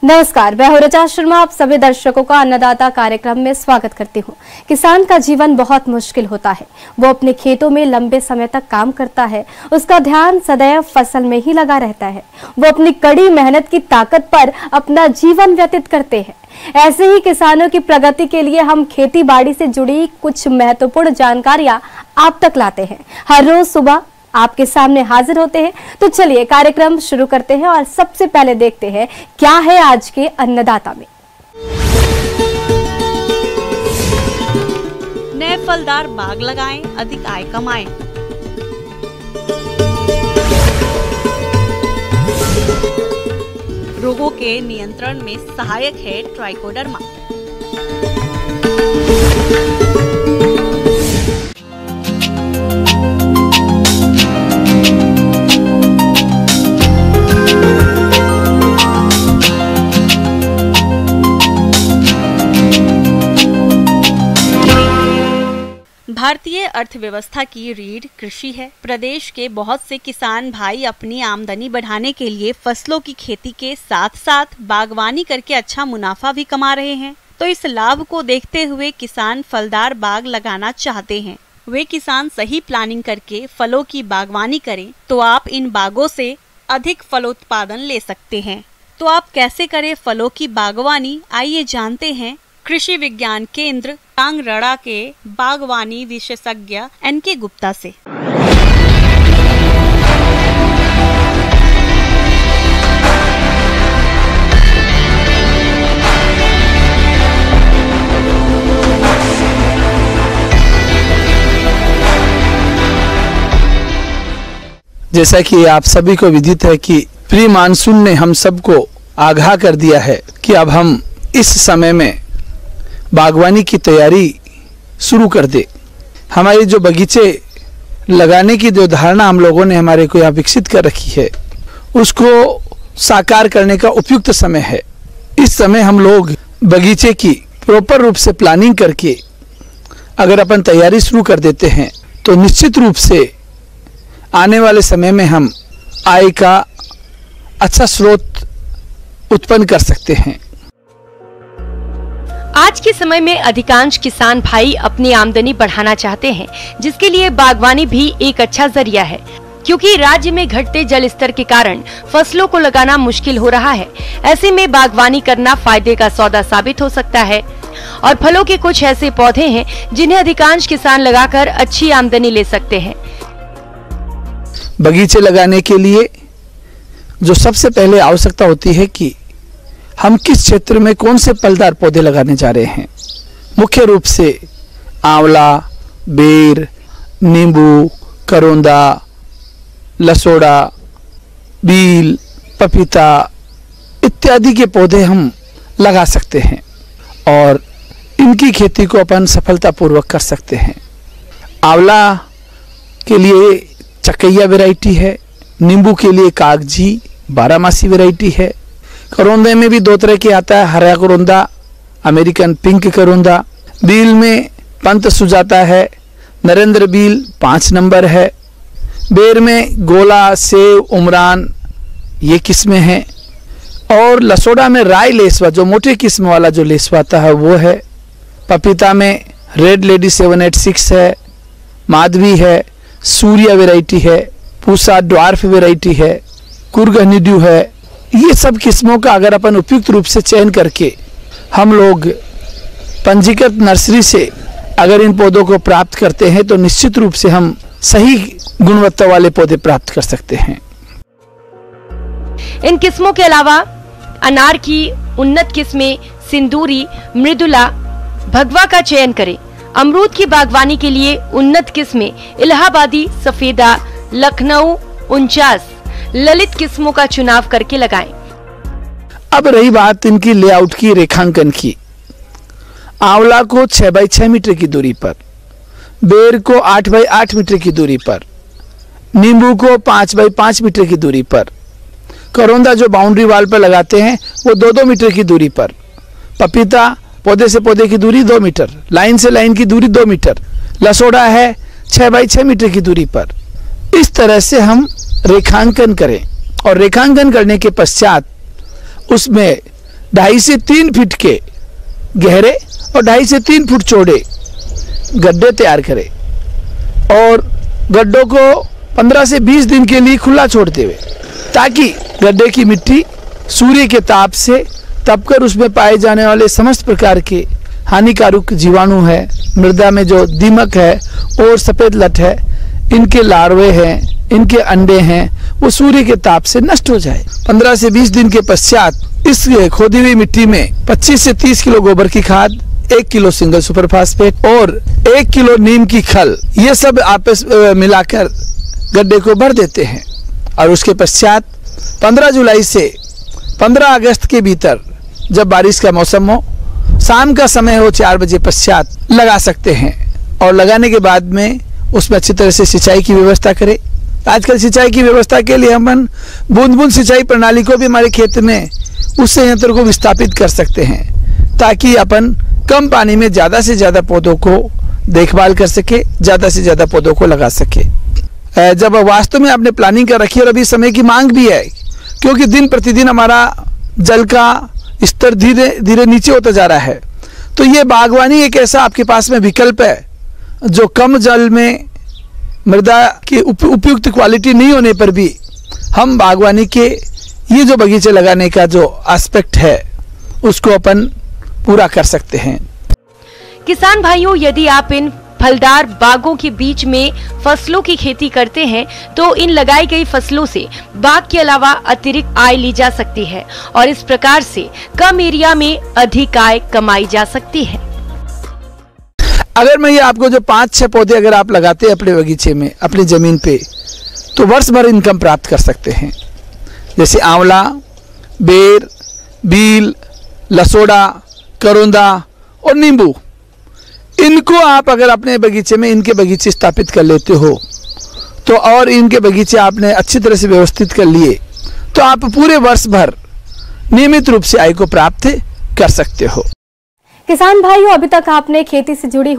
नमस्कार, मैं हूं रचा शर्मा। आप सभी दर्शकों का अन्नदाता कार्यक्रम में स्वागत करती हूं। किसान का जीवन बहुत मुश्किल होता है। वो अपने खेतों में लंबे समय तक काम करता है। उसका ध्यान सदैव फसल में ही लगा रहता है। वो अपनी कड़ी मेहनत की ताकत पर अपना जीवन व्यतीत करते हैं। ऐसे ही किसानों की प्रगति के लिए हम खेती बाड़ी से जुड़ी कुछ महत्वपूर्ण जानकारियां आप तक लाते हैं। हर रोज सुबह आपके सामने हाजिर होते हैं। तो चलिए कार्यक्रम शुरू करते हैं और सबसे पहले देखते हैं क्या है आज के अन्नदाता में। नए फलदार बाग लगाएं, अधिक आय कमाएं। रोगों के नियंत्रण में सहायक है ट्राइकोडर्मा। भारतीय अर्थव्यवस्था की रीढ़ कृषि है। प्रदेश के बहुत से किसान भाई अपनी आमदनी बढ़ाने के लिए फसलों की खेती के साथ साथ बागवानी करके अच्छा मुनाफा भी कमा रहे हैं। तो इस लाभ को देखते हुए किसान फलदार बाग लगाना चाहते हैं। वे किसान सही प्लानिंग करके फलों की बागवानी करें तो आप इन बागों से अधिक फलोत्पादन ले सकते हैं। तो आप कैसे करें फलों की बागवानी, आइए जानते हैं कृषि विज्ञान केंद्र कांगड़ा के बागवानी विशेषज्ञ NK गुप्ता से। जैसा कि आप सभी को विदित है कि प्री मानसून ने हम सबको आगाह कर दिया है कि अब हम इस समय में बागवानी की तैयारी शुरू कर दे। हमारे जो बगीचे लगाने की जो धारणा हम लोगों ने हमारे को यहाँ विकसित कर रखी है, उसको साकार करने का उपयुक्त समय है। इस समय हम लोग बगीचे की प्रॉपर रूप से प्लानिंग करके अगर अपन तैयारी शुरू कर देते हैं तो निश्चित रूप से आने वाले समय में हम आय का अच्छा स्रोत उत्पन्न कर सकते हैं। आज के समय में अधिकांश किसान भाई अपनी आमदनी बढ़ाना चाहते हैं, जिसके लिए बागवानी भी एक अच्छा जरिया है। क्योंकि राज्य में घटते जल स्तर के कारण फसलों को लगाना मुश्किल हो रहा है। ऐसे में बागवानी करना फायदे का सौदा साबित हो सकता है। और फलों के कुछ ऐसे पौधे हैं जिन्हें अधिकांश किसान लगाकर अच्छी आमदनी ले सकते हैं। बगीचे लगाने के लिए जो सबसे पहले आवश्यकता होती है कि हम किस क्षेत्र में कौन से फलदार पौधे लगाने जा रहे हैं। मुख्य रूप से आंवला, बेर, नींबू, करोंदा, लसोड़ा, बील, पपीता इत्यादि के पौधे हम लगा सकते हैं और इनकी खेती को अपन सफलतापूर्वक कर सकते हैं। आंवला के लिए चकैया वैरायटी है, नींबू के लिए कागजी 12मासी वैरायटी है। करोंदे में भी दो तरह के आता है, हरा करोंदा, अमेरिकन पिंक करोंदा। बील में पंत सुजाता है, नरेंद्र बील 5 नंबर है। बेर में गोला, सेव, उमरान ये किस्में हैं। और लसोड़ा में राय लेसवा जो मोटे किस्म वाला जो लेसवा आता है वो है। पपीता में रेड लेडी 786 है, माधवी है, सूर्या वैरायटी है, पूसा ड्वार्फ वैरायटी है, कुर्ग हनीड्यू है। ये सब किस्मों का अगर अपन उपयुक्त रूप से चयन करके हम लोग पंजीकृत नर्सरी से अगर इन पौधों को प्राप्त करते हैं तो निश्चित रूप से हम सही गुणवत्ता वाले पौधे प्राप्त कर सकते हैं। इन किस्मों के अलावा अनार की उन्नत किस्में सिंदूरी, मृदुला, भगवा का चयन करें। अमरूद की बागवानी के लिए उन्नत किस्में इलाहाबादी, सफेदा, लखनऊ 49, ललित किस्मों का चुनाव करके लगाएं। अब रही बात इनकी लेआउट की, रेखांकन की। आंवला को 6 बाई 6 मीटर की दूरी पर, बेर को 8 बाई 8 मीटर की दूरी पर, नींबू को 5 बाई 5 मीटर की दूरी पर, करोंदा जो बाउंड्री वाल पर लगाते हैं वो 2-2 मीटर की दूरी पर, पपीता पौधे से पौधे की दूरी 2 मीटर, लाइन से लाइन की दूरी 2 मीटर, लसोड़ा है 6 बाई 6 मीटर की दूरी पर। इस तरह से हम रेखांकन करें और रेखांकन करने के पश्चात उसमें 2.5 से 3 फीट के गहरे और 2.5 से 3 फुट चौड़े गड्ढे तैयार करें और गड्ढों को 15 से 20 दिन के लिए खुला छोड़ते हुए, ताकि गड्ढे की मिट्टी सूर्य के ताप से तपकर उसमें पाए जाने वाले समस्त प्रकार के हानिकारक जीवाणु है, मृदा में जो दीमक है और सफेद लट है, इनके लार्वे हैं, इनके अंडे हैं, वो सूर्य के ताप से नष्ट हो जाए। 15 से 20 दिन के पश्चात इस खोदी हुई मिट्टी में 25 से 30 किलो गोबर की खाद, 1 किलो सिंगल सुपर फास्फेट और 1 किलो नीम की खल, ये सब आपस मिलाकर गड्ढे को भर देते हैं और उसके पश्चात 15 जुलाई से 15 अगस्त के भीतर, जब बारिश का मौसम हो, शाम का समय हो 4 बजे पश्चात लगा सकते हैं। और लगाने के बाद में उसमें अच्छी तरह से सिंचाई की व्यवस्था करें। आजकल सिंचाई की व्यवस्था के लिए हम बूंद बूंद सिंचाई प्रणाली को भी हमारे खेत में उस संयंत्र को विस्थापित कर सकते हैं, ताकि अपन कम पानी में ज़्यादा से ज़्यादा पौधों को देखभाल कर सके, ज़्यादा से ज़्यादा पौधों को लगा सके। जब वास्तव में आपने प्लानिंग कर रखी है और अभी समय की मांग भी है, क्योंकि दिन प्रतिदिन हमारा जल का स्तर धीरे धीरे नीचे होता जा रहा है, तो ये बागवानी एक ऐसा आपके पास में विकल्प है जो कम जल में मृदा की उपयुक्त क्वालिटी नहीं होने पर भी हम बागवानी के ये जो बगीचे लगाने का जो एस्पेक्ट है उसको अपन पूरा कर सकते हैं। किसान भाइयों, यदि आप इन फलदार बागों के बीच में फसलों की खेती करते हैं तो इन लगाई गई फसलों से बाग के अलावा अतिरिक्त आय ली जा सकती है और इस प्रकार से कम एरिया में अधिक आय कमाई जा सकती है। अगर मैं ये आपको जो 5-6 पौधे अगर आप लगाते हैं अपने बगीचे में, अपनी जमीन पे, तो वर्ष भर इनकम प्राप्त कर सकते हैं। जैसे आंवला, बेर, बील, लसोड़ा, करोंदा और नींबू, इनको आप अगर अपने बगीचे में इनके बगीचे स्थापित कर लेते हो तो, और इनके बगीचे आपने अच्छी तरह से व्यवस्थित कर लिए, तो आप पूरे वर्ष भर नियमित रूप से आय को प्राप्त कर सकते हो। किसान भाइयों, अभी तक आपने खेती से जुड़ी हुई